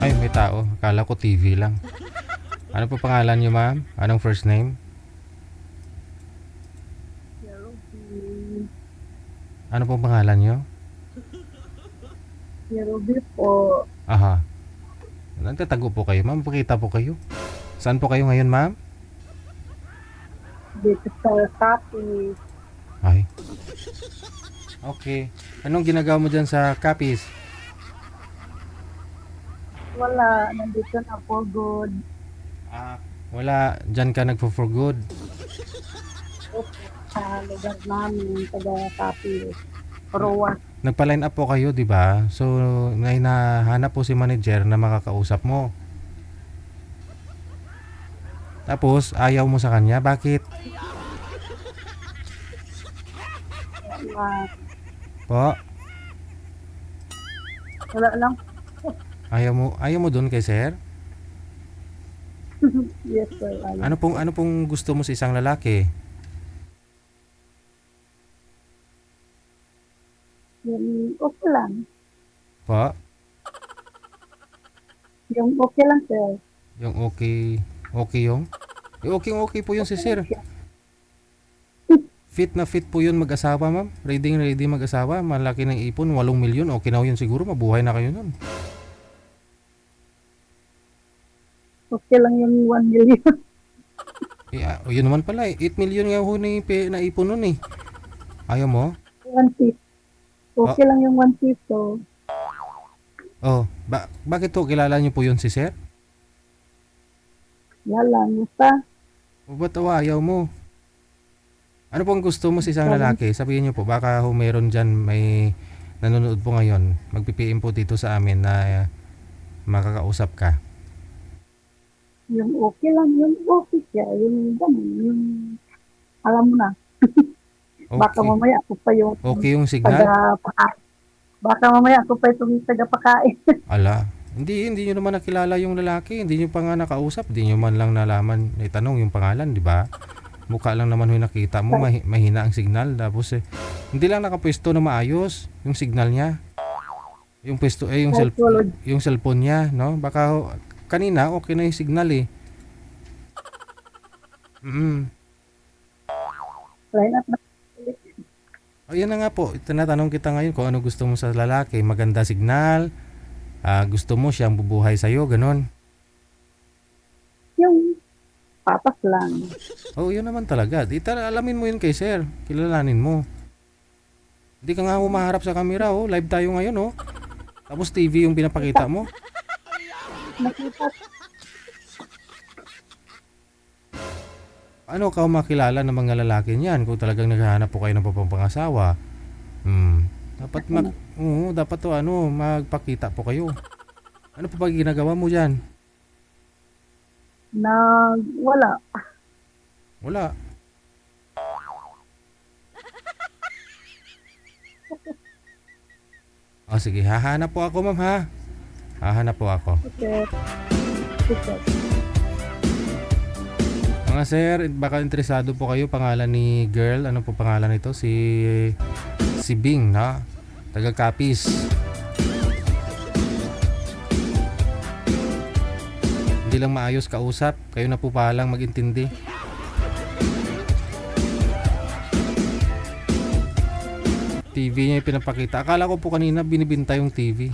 Ay, may tao. Akala ko TV lang. Ano po pangalan niyo, ma'am? Anong first name? Ruby. Ano po pangalan niyo? Si Ruby po. Aha. Nagtatago po kayo, ma'am. Pakita po kayo. Saan po kayo ngayon, ma'am? Dito sa Capiz. Ay. Okay. Anong ginagawa mo dyan sa Capiz? Wala. Nandito na po good. Wala. Dyan ka nagpo-for good. Sa lugar namin. Taga Capiz. Roa. Nagpa-line up po kayo, di ba? So, may nahanap po si manager na makakausap mo. Tapos, ayaw mo sa kanya. Bakit? Wala. Po? Wala lang. Ayaw mo doon kay sir? Yes, sir. Ano pong gusto mo sa isang lalaki? Yung okay lang. Po? Yung okay lang, sir. Yung okay, okay yung? Yung okay po yun si sir. Fit na fit po yun mag-asawa, ma'am. Ready mag-asawa. Malaki ng ipon, 8 milyon. Okay na yun siguro. Mabuhay na kayo nun. Okay lang yung 1 million. Yun naman pala eh. 8 milyon nga ho na ipon nun eh. Ayaw mo? 1 piece. Okay lang yung 1 piece. So, Bakit to? Kilala niyo po yun si sir? wala. Basta. O ba't ayaw mo? Ano pong gusto mo sa isang lalaki? Sabihin niyo po, baka ho meron dyan may nanonood po ngayon. Mag-PPM po dito sa amin na makakausap ka. Yung okay lang. Yung okay siya. Yung ganun. Yung alam mo na. Baka Okay. mamaya ako pa yung Okay yung signal? taga-pakain. Baka mamaya ako pa itong taga-pakain. Ala. Hindi niyo naman nakilala yung lalaki. Hindi niyo pa nga nakausap. Hindi niyo man lang nalaman. Itanong yung pangalan, di ba? Mukha lang naman yung nakita mo. Mahina ang signal. Tapos hindi lang nakapwesto na maayos yung signal niya. Yung pwesto, yung cellphone niya, no? Baka kanina okay na yung signal eh. Line up na. Yan na nga po. Tinatanong kita ngayon kung ano gusto mo sa lalaki. Maganda signal. Gusto mo siyang bubuhay sa'yo, ganon. Yung papas lang. Yun naman talaga. Alamin mo yun kay sir. Kilalanin mo. Hindi ka nga humaharap sa camera, live tayo ngayon, Tapos TV yung pinapakita mo. Nakita. Ano ka makilala ng mga lalaki niyan kung talagang naghahanap po kayo ng papangasawa? Dapat dapat magpakita po kayo. Ano pa ginagawa mo diyan? Wala. Wala. Sige, hahanap po ako, ma'am, ha? Hahanap po ako. Okay. Okay. Mga sir, baka interesado po kayo pangalan ni girl. Ano po pangalan nito? Si Bing, na? Taga Capiz. Hindi lang maayos kausap. Kayo na po palang mag-intindi. TV niya yung pinapakita. Akala ko po kanina binibinta yung TV.